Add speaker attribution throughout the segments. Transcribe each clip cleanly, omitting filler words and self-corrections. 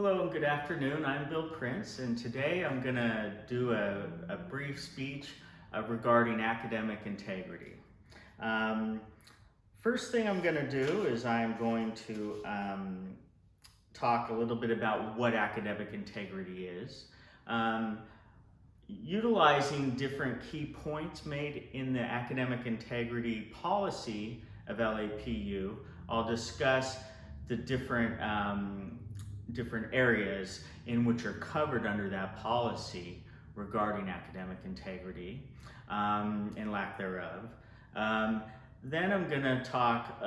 Speaker 1: Hello and good afternoon. I'm Bill Prince, and today I'm going to do a brief speech regarding academic integrity. First thing I'm going to do is I'm going to talk a little bit about what academic integrity is. Utilizing different key points made in the academic integrity policy of LAPU, I'll discuss the different areas in which are covered under that policy regarding academic integrity and lack thereof. Then I'm going to talk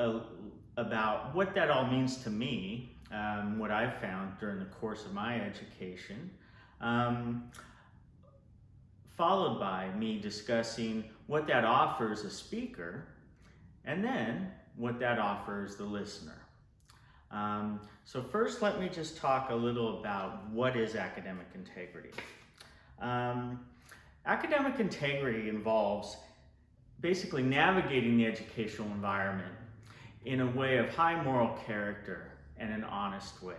Speaker 1: about what that all means to me, what I've found during the course of my education, followed by me discussing what that offers a speaker, and then what that offers the listener. So first, let me just talk a little about what is academic integrity. Academic integrity involves basically navigating the educational environment in a way of high moral character and an honest way.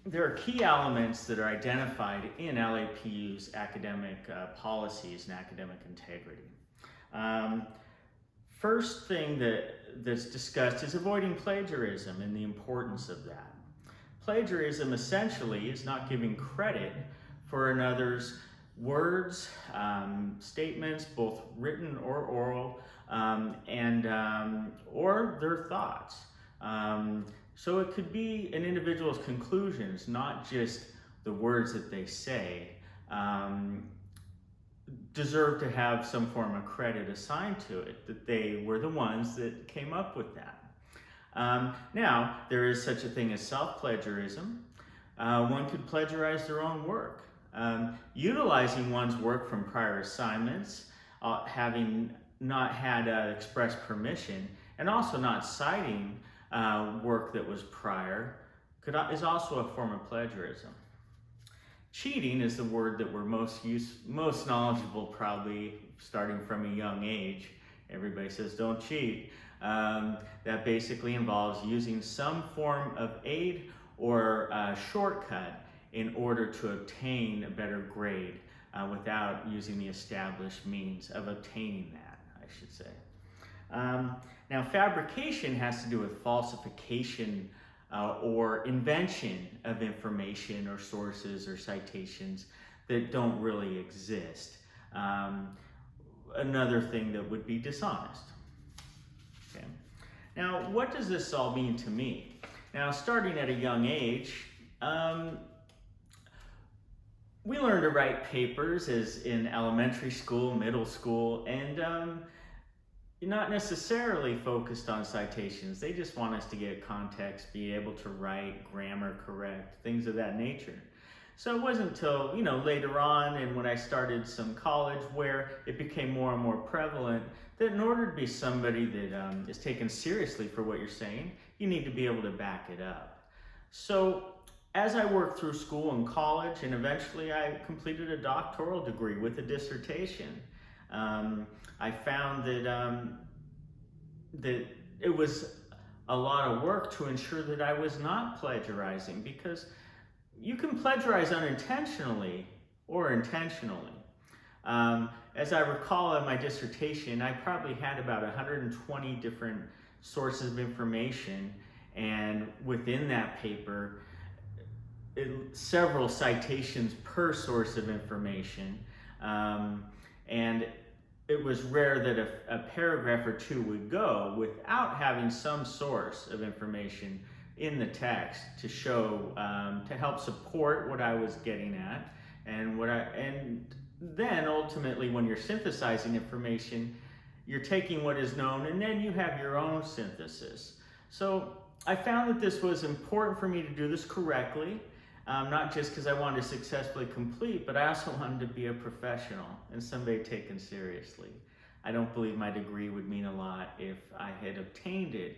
Speaker 1: There are key elements that are identified in LAPU's academic policies and academic integrity. First thing that's discussed is avoiding plagiarism and the importance of that. Plagiarism essentially is not giving credit for another's words, statements, both written or oral, or their thoughts. So it could be an individual's conclusions, not just the words that they say, deserve to have some form of credit assigned to it, that they were the ones that came up with that. Now, there is such a thing as self-plagiarism. One could plagiarize their own work. Utilizing one's work from prior assignments, having not had express permission, and also not citing work that was prior is also a form of plagiarism. Cheating is the word that we're most knowledgeable, probably starting from a young age. Everybody says don't cheat. That basically involves using some form of aid or shortcut in order to obtain a better grade without using the established means of obtaining that, I should say. Now, fabrication has to do with falsification or invention of information or sources or citations that don't really exist. Another thing that would be dishonest. Okay. Now, what does this all mean to me? Now, starting at a young age, we learned to write papers as in elementary school, middle school, and not necessarily focused on citations. They just want us to get context, be able to write, grammar correct, things of that nature. So it wasn't until, later on and when I started some college where it became more and more prevalent that in order to be somebody that is taken seriously for what you're saying, you need to be able to back it up. So as I worked through school and college, and eventually I completed a doctoral degree with a dissertation, I found that it was a lot of work to ensure that I was not plagiarizing, because you can plagiarize unintentionally or intentionally. As I recall in my dissertation, I probably had about 120 different sources of information, and within that paper, several citations per source of information. And it was rare that a paragraph or two would go without having some source of information in the text to show, to help support what I was getting at, and then ultimately when you're synthesizing information, you're taking what is known and then you have your own synthesis. So I found that this was important for me to do this correctly. Not just because I wanted to successfully complete, but I also wanted to be a professional and somebody taken seriously. I don't believe my degree would mean a lot if I had obtained it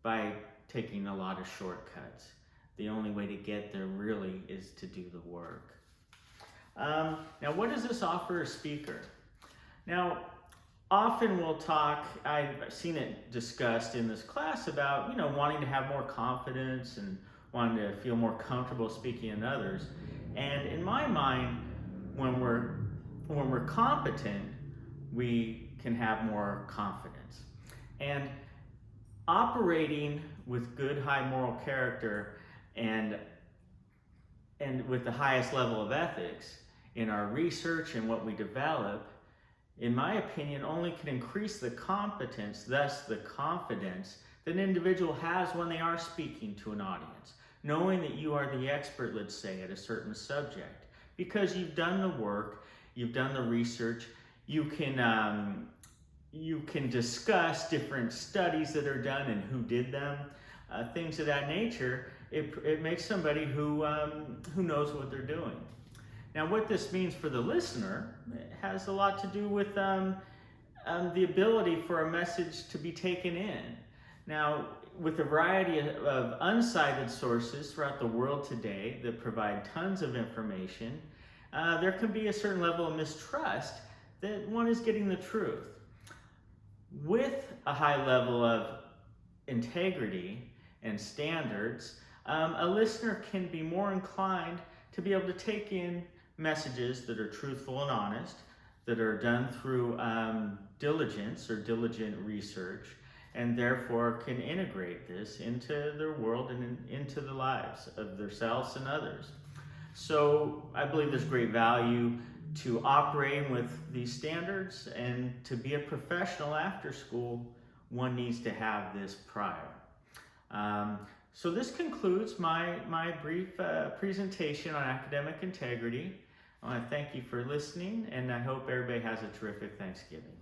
Speaker 1: by taking a lot of shortcuts. The only way to get there really is to do the work. Now, what does this offer a speaker? Now, often we'll talk, I've seen it discussed in this class about, wanting to have more confidence and wanting to feel more comfortable speaking in others. And in my mind, when we're competent, we can have more confidence. And operating with good high moral character and with the highest level of ethics in our research and what we develop, in my opinion, only can increase the competence, thus the confidence that an individual has when they are speaking to an audience, knowing that you are the expert, let's say, at a certain subject, because you've done the work, you've done the research, you can discuss different studies that are done and who did them, things of that nature. It makes somebody who knows what they're doing. Now, what this means for the listener has a lot to do with the ability for a message to be taken in. Now, with a variety of unsighted sources throughout the world today that provide tons of information, there can be a certain level of mistrust that one is getting the truth. With a high level of integrity and standards, a listener can be more inclined to be able to take in messages that are truthful and honest, that are done through diligence or diligent research, and therefore can integrate this into their world and into the lives of themselves and others. So I believe there's great value to operating with these standards, and to be a professional after school, one needs to have this prior. So this concludes my brief presentation on academic integrity. I want to thank you for listening, and I hope everybody has a terrific Thanksgiving.